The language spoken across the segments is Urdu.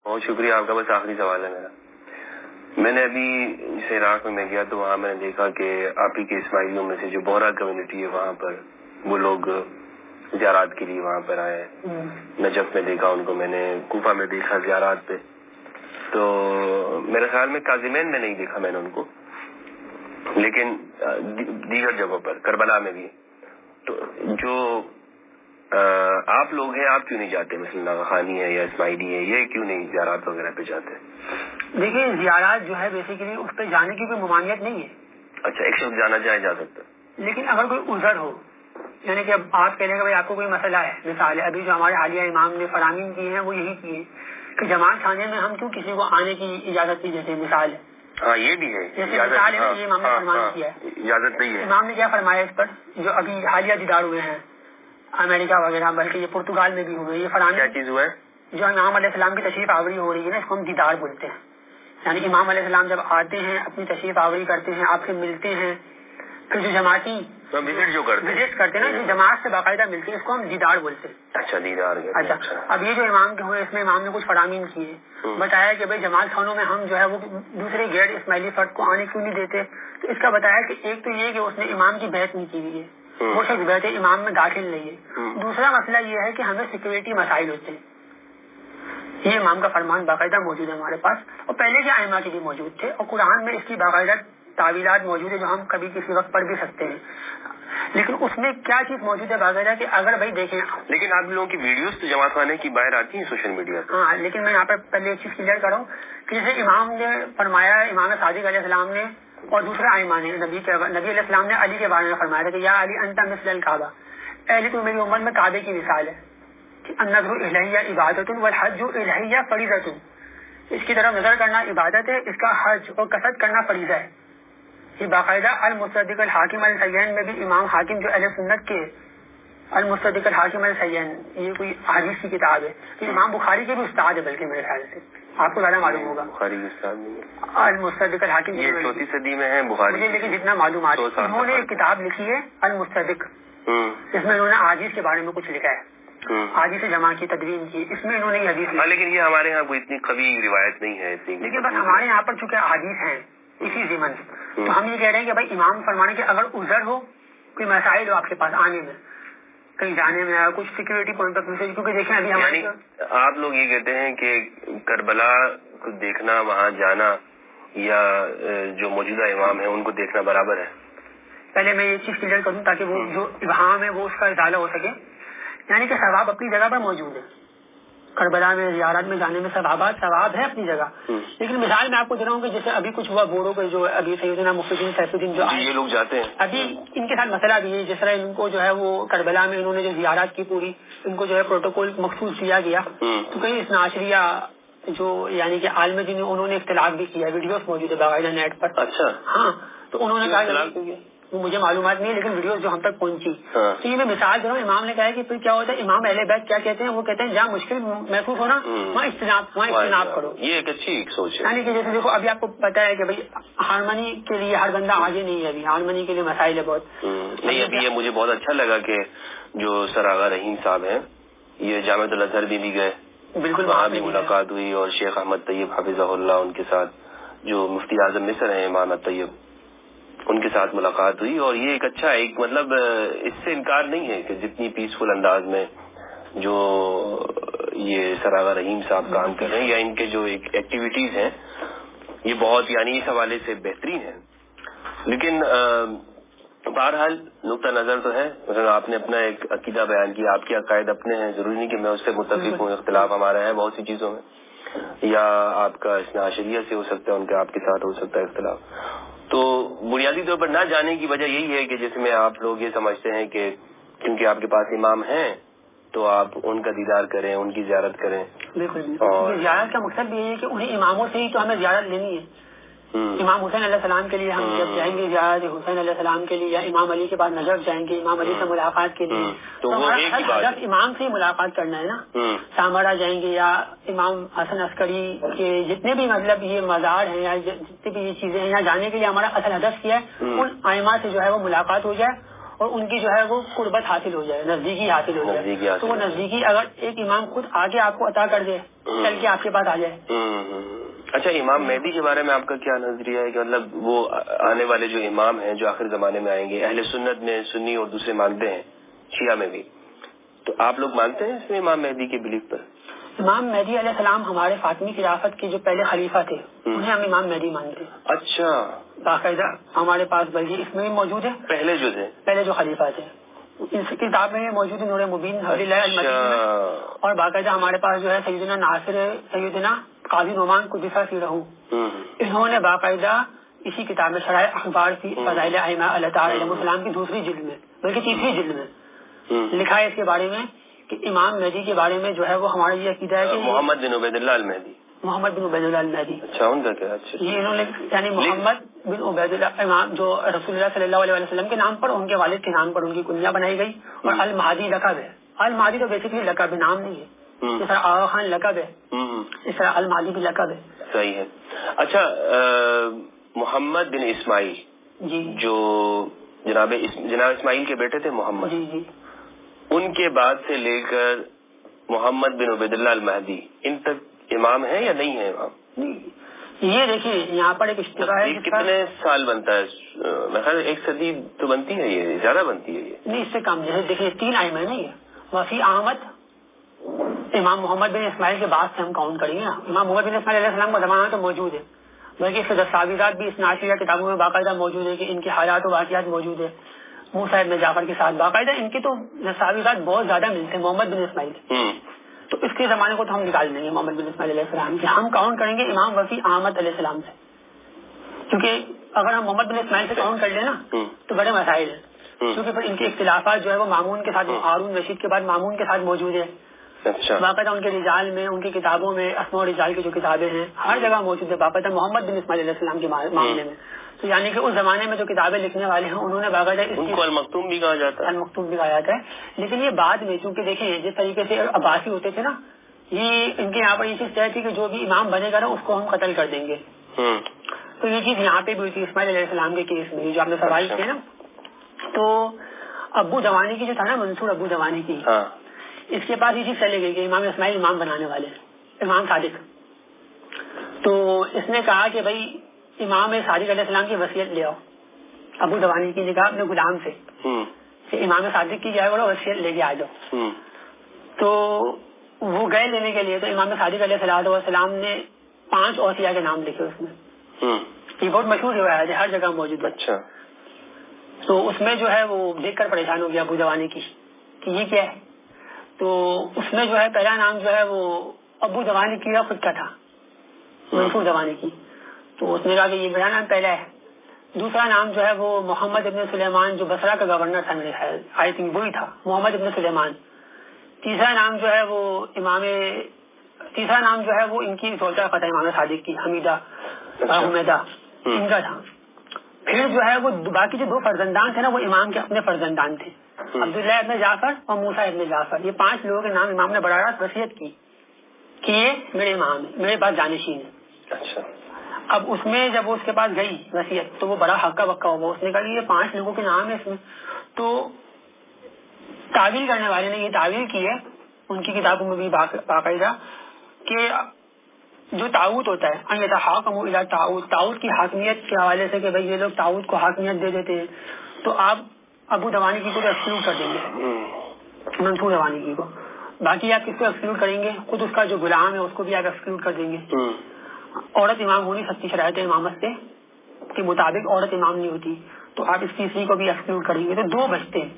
بہت شکریہ آپ کا. بس آخری سوال ہے میرا. میں نے ابھی جیسے عراق میں گیا تو وہاں میں نے دیکھا کہ آپ ہی کے اسماعیلیوں میں سے جو بورا کمیونٹی ہے وہاں پر وہ لوگ زیارات کے لیے وہاں پر آئے. نجف میں دیکھا ان کو, میں نے کوفہ میں دیکھا زیارات پہ. تو میرے خیال میں کاظمین میں نہیں دیکھا میں نے ان کو, لیکن دیگر جگہوں پر کربلا میں بھی. تو جو آپ لوگ ہیں آپ کیوں نہیں جاتے, مثلا ناغخانی ہے یا اسماعیلی ہے, یہ کیوں نہیں زیارات وغیرہ پہ جاتے؟ دیکھیے زیارات جو ہے بیسیکلی اس پہ جانے کی کوئی ممانعت نہیں ہے. اچھا, ایک شخص جانا چاہے جا سکتا, لیکن اگر کوئی عذر ہو, یعنی کہ اب آپ کہہ رہے ہیں کہ بھائی آپ کو کوئی مسئلہ ہے, مثال ہے ابھی جو ہمارے حالیہ امام نے فرامین کی ہیں وہ یہی کی ہے کہ جماعت خانے میں ہم کیوں کسی کو آنے کی اجازت نہیں دیتے. مثال ہے, ہاں یہ بھی ہے, جیسے مثال ہے یہ امام نے فرمان کیا ہے, اجازت نہیں ہے. امام نے کیا فرمایا اس پر, جو ابھی حالیہ دیدار ہوئے ہیں امریکہ وغیرہ, بلکہ یہ پرتگال میں بھی ہوئے, یہ فرامین کیا چیز ہوا ہے, جو امام علیہ السلام کی تشریف آوری ہو رہی ہے نا, اس کو ہم دیدار بولتے ہیں. یعنی امام علیہ السلام جب آتے ہیں اپنی تشریف آوری کرتے ہیں, آپ سے ملتے ہیں, پھر جو جماعتی وزٹ کرتے ہیں نا, جو جماعت سے باقاعدہ ملتے ہیں, اس کو ہم دیدار بولتے ہیں. اچھا دیدار. اچھا, اب یہ جو امام کے ہوئے اس میں امام نے کچھ فرامین کیے, بتایا کہ بھائی جماعت خانوں میں ہم جو ہے وہ دوسرے غیر اسماعیلی فرد کو آنے کیوں نہیں دیتے. تو اس کا بتایا کہ ایک تو یہ کہ اس نے امام کی بیعت نہیں کی ہوئی ہے, وہ شخص بیعت امام میں داخل نہیں ہے. دوسرا مسئلہ یہ ہے کہ ہمیں سیکورٹی مسائل ہوتے ہیں. یہ امام کا فرمان باقاعدہ موجود ہے ہمارے پاس, اور پہلے کے ائمہ کے بھی موجود تھے, اور قرآن میں اس کی باقاعدہ تعویلات موجود ہے جو ہم کبھی کسی وقت پڑھ بھی سکتے ہیں. لیکن اس میں کیا چیز موجود ہے باقاعدہ کہ اگر بھائی دیکھیں, لیکن آپ لوگوں کی ویڈیوز تو جماعت خانے کی باہر آتی ہیں سوشل میڈیا پر. ہاں, لیکن میں یہاں پر پہلے ایک چیز کلیئر کروں کہ جیسے امام نے فرمایا, امام صادق علیہ السلام نے اور دوسرے ائمہ نے, نبی علیہ السلام نے علی کے بارے میں فرمایا تھا کہ یا علی انت مثل الکعبہ, علی تو میری امت میں کعبے کی مثال ہے. النظر الیہ عبادت والحج الیہ فریضۃ, اس کی طرف نظر کرنا عبادت ہے, اس کا حج اور قصد کرنا فریضہ ہے. یہ باقاعدہ المصدق الحاکم السیّن میں بھی امام حاکم جو اہل سنت کے المصدق الحاکم السیّن, یہ کوئی حدیث کی کتاب ہے, امام بخاری کے بھی استاد ہے, بلکہ میرے خیال سے آپ کو زیادہ معلوم ہوگا. بخاری کے استاد نہیں, المصدق الحاکم یہ 4 صدی میں ہے بخاری, لیکن جتنا معلومات انہوں نے ایک کتاب لکھی ہے المصدق, اس میں انہوں نے حدیث کے بارے میں کچھ لکھا ہے, حدیث جمع کی تدوین کی, اس میں انہوں نے یہ حدیث, لیکن یہ ہمارے یہاں کوئی اتنی قوی روایت نہیں ہے. لیکن بس ہمارے یہاں پر چونکہ حدیث ہیں اسی ضمن, تو ہم یہ کہہ رہے ہیں کہ بھائی امام فرمانے کے اگر عذر ہو, کوئی مسائل ہو آپ کے پاس آنے میں, کہیں جانے میں, کچھ سیکورٹی پوائنٹ آف ویو سے, کیونکہ دیکھیں ابھی ہمارے آپ لوگ یہ کہتے ہیں کہ کربلا کو دیکھنا, وہاں جانا یا جو موجودہ امام ہیں ان کو دیکھنا برابر ہے. پہلے میں یہ چیز کلیئر کروں تاکہ وہ جو ابہام ہے وہ اس کا ازالہ ہو سکے. یعنی کہ ثواب اپنی جگہ پر موجود ہے, کربلا میں زیارت میں جانے میں ثواب ہے اپنی جگہ, لیکن مثال میں آپ کو دے رہا ہوں کہ جیسے ابھی کچھ ہوا بورڈو کے, جو ابھی سیدنا مفتی الدین سیف الدین جو یہ لوگ جاتے ہیں, ابھی ان کے ساتھ مسئلہ بھی ہے, جس طرح ان کو جو ہے وہ کربلا میں انہوں نے جو زیارت کی پوری, ان کو جو ہے پروٹوکول مخصوص کیا گیا, تو کہیں اس ناشریہ جو یعنی کہ عالم دین انہوں نے اختلاف بھی کیا, ویڈیوز موجود ہے باقاعدہ نیٹ پر. اچھا, ہاں, تو انہوں نے کہا وہ مجھے معلومات نہیں ہے, لیکن ویڈیوز جو ہم تک پہنچی, تو یہ میں مثال دے رہا ہوں. امام نے کہا ہے کہ پھر کیا ہوتا ہے, امام اہل بیت کیا کہتے ہیں, وہ کہتے ہیں جہاں مشکل محسوس ہونا وہاں اجتناب کرو. یہ ایک اچھی سوچ ہے. یعنی کہ جیسے دیکھو ابھی آپ کو پتا ہے کہ بھائی ہارمنی کے لیے ہر بندہ آگے نہیں ہے, ابھی ہارمنی کے لیے مسائل ہے بہت. نہیں, ابھی یہ مجھے بہت اچھا لگا کہ جو سر آغا رحیم صاحب ہیں یہ جامعۃ الازہر بھی گئے, بالکل وہاں بھی ملاقات ہوئی, اور شیخ احمد طیب حفظہ اللہ ان کے ساتھ, جو مفتی اعظم مصر ہیں امام طیب, ان کے ساتھ ملاقات ہوئی. اور یہ ایک اچھا, ایک مطلب اس سے انکار نہیں ہے کہ جتنی پیسفل انداز میں جو یہ سر آغا رحیم صاحب کام کر رہے ہیں یا ان کے جو ایکٹیویٹیز ہیں یہ بہت یعنی اس حوالے سے بہترین ہے. لیکن بہرحال نقطہ نظر تو ہے, مثلا آپ نے اپنا ایک عقیدہ بیان کیا, آپ کے عقائد اپنے ہیں, ضروری نہیں کہ میں اس سے متفق ہوں, اختلاف ہمارا ہے بہت سی چیزوں میں, یا آپ کا اثنا عشریہ سے ہو سکتا ہے, ان کا آپ کے ساتھ ہو سکتا ہے اختلاف. تو بنیادی طور پر نہ جانے کی وجہ یہی ہے کہ جس میں آپ لوگ یہ سمجھتے ہیں کہ کیونکہ آپ کے پاس امام ہیں تو آپ ان کا دیدار کریں, ان کی زیارت کریں. بالکل, اور زیارت کا مقصد بھی یہی ہے کہ انہیں اماموں سے ہی تو ہمیں زیارت لینی ہے. امام حسین علیہ السلام کے لیے ہم جب جائیں گے زیارت حسین علیہ السلام کے لیے, یا امام علی کے بعد نجف جائیں گے امام علی سے ملاقات کے لیے, تو ہمارا ہدف امام سے ہی ملاقات کرنا ہے نا. سامرا جائیں گے یا امام حسن عسکری کے جتنے بھی مطلب یہ مزار ہیں یا جتنی بھی یہ چیزیں ہیں, یہاں جانے کے لیے ہمارا اصل ہدف کیا ہے ان ائمہ سے جو ہے وہ ملاقات ہو جائے, اور ان کی جو ہے وہ قربت حاصل ہو جائے, نزدیکی حاصل ہو جائے. تو وہ نزدیکی اگر ایک امام خود آگے آپ کو عطا کر دے, چل کے آپ کے پاس آ جائے. اچھا, امام مہدی کے بارے میں آپ کا کیا نظریہ ہے کہ مطلب وہ آنے والے جو امام ہیں جو آخر زمانے میں آئیں گے, اہل سنت میں سنی اور دوسرے مانتے ہیں, شیعہ میں بھی, تو آپ لوگ مانتے ہیں اس میں امام مہدی کے بلیف پر؟ امام مہدی علیہ السلام ہمارے فاطمی خلافت کے جو پہلے خلیفہ تھے انہیں ہم امام مہدی مانتے ہیں. اچھا, باقاعدہ ہمارے پاس بلکہ اس میں بھی موجود ہے, پہلے جو تھے, پہلے جو خلیفہ تھے اس کتاب میں موجود ہے, نور مبین اور باقاعدہ ہمارے پاس جو ہے سیدنا ناصر سیدنا قاضی نعمان قدس سیرہ, انہوں نے باقاعدہ اسی کتاب میں شرائع اخبار کی فضائل ائمہ اللہ تعالی علیہ السلام کی دوسری جلد میں بلکہ تیسری جلد میں لکھا ہے اس کے بارے میں کہ امام مہدی کے بارے میں جو ہے وہ ہمارا یہ عقیدہ ہے کہ محمد بن عبید اللہ المہدی. محمد بن عبید اللہ المہدی. اچھا, ان کا کیا؟ اچھا, یہ انہوں نے یعنی محمد بن عبید اللہ امام جو رسول اللہ صلی اللہ علیہ وسلم کے نام پر, ان کے والد کے نام پر ان کی کنیا بنائی گئی, اور المہدی لقب ہے. المہدی تو بیسیکلی لقب نام نہیں ہے, جس طرح آغا خان لقب ہے اس طرح المہدی بھی لقب ہے. صحیح ہے. اچھا, محمد بن اسماعیل جی جو جناب اسماعیل کے بیٹے تھے محمد, جی جی, ان کے بعد سے لے کر محمد بن عبید اللہ المہدی ان تک امام ہیں یا نہیں ہے امام؟ یہ دیکھیے یہاں پر ایک اشتباہ ہے. کتنے سال بنتا ہے؟ میں خیال 1 صدی تو بنتی ہے, یہ زیادہ بنتی ہے. یہ نہیں, اس سے کم. جیسے دیکھیے 3 ائمہ نہیں ہے, وفی احمد, امام محمد بن اسماعیل کے بعد سے ہم کاؤنٹ کریں گے نا. امام محمد بن اسماعیل علیہ السلام کا زمانہ تو موجود ہے, بلکہ اس کے دستاویزات بھی اس ناشریہ کتابوں میں باقاعدہ موجود ہے کہ ان کے حالات و واقعات موجود ہے. موسیٰ ابن جعفر کے ساتھ باقاعدہ ان کے تو دستاویزات بہت زیادہ ملتے ہیں محمد بن اسماعیل کے. تو اس کے زمانے کو تو ہم نکال دیں گے محمد بن اسماعیل علیہ السلام کے. ہم کاؤنٹ کریں گے امام وفی احمد علیہ السلام سے, کیونکہ اگر ہم محمد بن اسماعیل سے کاؤنٹ کر لیں نا تو بڑے مسائل ہیں, کیونکہ پھر ان کے اختلافات جو ہے وہ مامون کے ساتھ, ہارون رشید کے بعد مامون کے ساتھ موجود ہے. باقاعدہ ان کے رجال میں, ان کی کتابوں میں, اسماء و رجال کی جو کتابیں ہیں ہر جگہ موجود ہے باقاعدہ محمد بن اسماعیل علیہ السلام کے معاملے میں. تو یعنی کہ اس زمانے میں جو کتابیں لکھنے والے ہیں انہوں نے باقاعدہ اس کو المکتوم بھی کہا جاتا ہے, المکتوم بھی کہا جاتا ہے. لیکن یہ بعد میں, چونکہ دیکھیں جس طریقے سے عباسی ہوتے تھے نا, یہ ان کے یہاں پر یہ چیز طے تھی کہ جو بھی امام بنے گا نا اس کو ہم قتل کر دیں گے. تو یہ چیز یہاں پہ بھی ہوئی تھی اسماعیل علیہ السلام کے کیس میں جو آپ نے سوال کیے نا. تو ابو دوانی کی جو تھا نا, منصور ابو دوانی کی, اس کے پاس یہ چیز چلے گئی کہ امام اسماعیل امام بنانے والے امام صادق. تو اس نے کہا کہ بھائی امام صادق علیہ السلام کی وصیت لے آؤ. ابو دوانی کی نے کہا اپنے غلام سے کہ امام صادق کی جائے بولو وصیت لے کے آ جاؤ. تو وہ گئے لینے کے لیے, تو امام صادق علیہ السلام نے 5 اوصیاء کے نام لکھے اس میں. یہ بہت مشہور روایت ہے, ہر جگہ موجود ہے. اچھا, تو اس میں جو ہے وہ دیکھ کر پریشان ہو گیا ابو دوانی کی کہ یہ کیا ہے. تو اس میں جو ہے پہلا نام جو ہے وہ ابو دوانی کی خود کا تھا, منصور دوانی کی. تو اس نے کہا کہ یہ میرا نام پہلا ہے. دوسرا نام جو ہے وہ محمد ابن سلیمان جو بصرہ کا گورنر تھا میرے خیال, آئی تھنک وہی تھا, محمد ابن سلیمان. تیسرا نام جو ہے وہ ان کی سولتا فتح امام صادق کی, حمیدہ حمیدہ ان کا تھا. پھر جو ہے وہ باقی جو 2 فرزندان تھے نا وہ امام کے اپنے فرزندان تھے, عبداللہ ابن جعفر اور موسیٰ ابن جعفر. یہ 5 لوگوں کے نام امام نے براہ راست وصیت کی کہ یہ میرے امام ہیں, میرے پاس جانشین ہیں. اچھا, اب اس میں جب وہ اس کے پاس گئی وصیت تو وہ بڑا ہکا بکا ہوا. اس نے کہا کہ یہ 5 لوگوں کے نام ہے اس میں. تو تعویل کرنے والے نے یہ تعویل کی ہے ان کی کتابوں میں بھی باقاعدہ کہ جو طاغوت ہوتا ہے یتحاکم الی طاغوت, طاغوت کی حاکمیت کے حوالے سے کہ بھائی یہ لوگ طاغوت کو حاکمیت دے دیتے ہیں, تو آپ ابو دوانی کی کو ایکسکلوڈ کر دیں گے, منصور دوانی کی کو. باقی آپ کس کو ایکسکلوڈ کریں گے؟ خود اس کا جو غلام ہے اس کو بھی آپ ایکسکلوڈ کر دیں گے. عورت امام ہونی سچی شرائط امامت کے مطابق عورت امام نہیں ہوتی, تو آپ اس تیسری کو بھی ایکسکلوڈ کریں گے. تو 2 بچتے ہیں,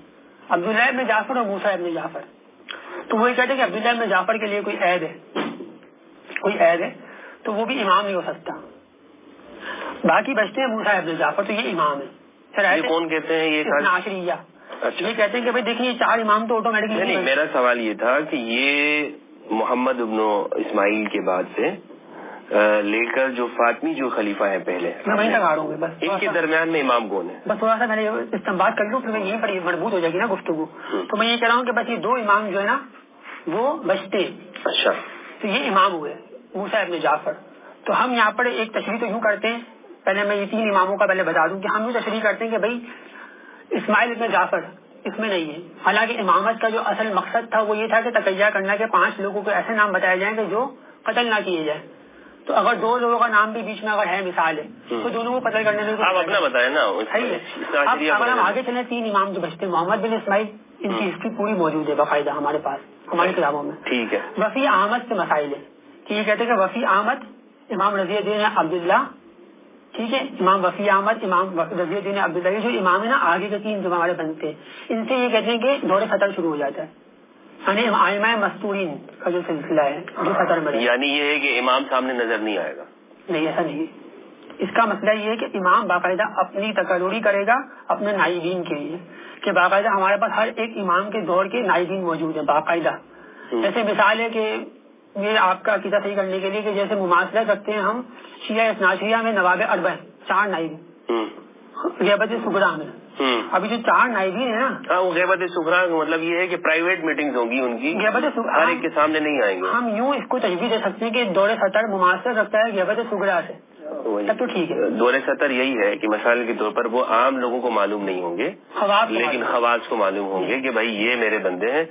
عبداللہ ابن جعفر اور موسیٰ ابن جعفر. تو وہی کہتے ہیں کہ عبداللہ ابن جعفر کے لیے کوئی عیب ہے تو وہ بھی امام نہیں ہو سکتا. باقی بچتے ہیں موسیٰ ابن جعفر, تو یہ امام ہے. یہ کون کہتے ہیں؟ یہ ناشریہ. اچھا, یہ کہتے ہیں کہ بھائی دیکھیے یہ 4 امام تو آٹومیٹکلی. نہیں, میرا سوال یہ تھا کہ یہ محمد ابن اسماعیل کے بعد سے لے کر جو فاطمی جو خلیفہ ہیں پہلے, میں وہیں تک آ رہا ہوں, بس ان کے درمیان میں امام کون ہے؟ بس تھوڑا سا میں نے استنباط کر لوں, پھر میں یہیں پر مربوط ہو جائے گی نا گفتگو. تو میں یہ کہہ رہا ہوں کہ بس یہ 2 امام جو ہے نا وہ بچتے. اچھا, تو یہ امام ہوئے موسیٰ ابن جعفر. تو ہم یہاں پر ایک تشریح تو یوں کرتے ہیں, پہلے میں یہ 3 اماموں کا پہلے بتا دوں کہ ہم یوں تشریح کرتے ہیں کہ بھائی اسماعیل ابن جعفر اس میں نہیں ہے. حالانکہ امامت کا جو اصل مقصد تھا وہ یہ تھا کہ تقیہ کرنا کہ 5 لوگوں کے ایسے نام بتائے جائیں کہ جو قتل نہ کیے جائیں. تو اگر 2 لوگوں کا نام بھی بیچ میں اگر ہے مثال ہے تو دونوں کو قتل کرنے میں آپ اپنا بتائیں نا. اب اگر ہم آگے چلیں 3 امام جو بچتے ہیں محمد بن اسماعیل ان کی ہسٹری پوری موجود ہے باقاعدہ ہمارے پاس ہماری کتابوں میں. ٹھیک ہے. وفی احمد کے مسائل ہے کہ یہ کہتے ہیں کہ وفی احمد امام رضی الدین عبداللہ, ٹھیک ہے, امام وفی احمد امام رضی الدین عبداللہ, یہ جو امام ہے نا آگے کے 3 جو ہمارے بنتے ہیں ان سے یہ کہتے ہیں کہ دور خطر شروع ہو جاتا ہے. یعنی ائمہ مستورین کا جو سلسلہ ہے جو خطر میں, یعنی یہ ہے کہ امام سامنے نظر نہیں آئے گا. نہیں, ایسا نہیں ہے. اس کا مسئلہ یہ ہے کہ امام باقاعدہ اپنی تقرری کرے گا اپنے نائبین کے لیے, کہ باقاعدہ ہمارے پاس ہر ایک امام کے دور کے نائبین موجود ہیں باقاعدہ. ایسے مثال ہے کہ یہ آپ کا عقیدہ صحیح کرنے کے لیے کہ جیسے مماثلت رکھتے ہیں ہم شیعہ اثنا عشریہ میں نواب اربع 4 نائب غیبت صغریٰ میں. ابھی جو 4 نائبین ہیں نا وہ غیبت صغریٰ کا مطلب یہ ہے کہ پرائیویٹ میٹنگز ہوں گی ان کی, غیبت ہر ایک کے سامنے نہیں آئیں گے. ہم یوں اس کو تشبیہ دے سکتے ہیں کہ دور خطر مماثلت رکھتا ہے غیبت صغریٰ سے. تو ٹھیک ہے, دور خطر یہی ہے کہ مثال کے طور پر وہ عام لوگوں کو معلوم نہیں ہوں گے لیکن خواص کو معلوم ہوں گے کہ بھائی یہ میرے بندے ہیں,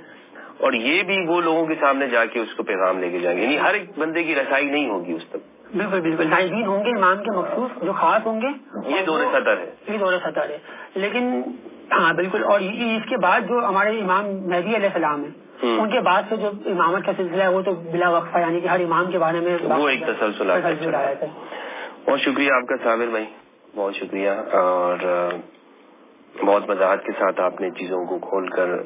اور یہ بھی وہ لوگوں کے سامنے جا کے اس کو پیغام لے کے جائیں گے. یعنی ہر ایک بندے کی رسائی نہیں ہوگی اس تک. بالکل بالکل. نائبین ہوں گے امام کے مخصوص جو خاص ہوں گے, یہ دور خطر ہے, یہ دور خطر ہے. لیکن ہاں بالکل. اور اس کے بعد جو ہمارے امام مہدی علیہ السلام ہیں ان کے بعد سے جو امامت کا سلسلہ ہے وہ تو بلا وقفہ, یعنی کہ ہر امام کے بارے میں وہ ایک تسلسل آیا ہے. بہت شکریہ آپ کا صابر بھائی, بہت شکریہ, اور بہت وضاحت کے ساتھ آپ نے چیزوں کو کھول کر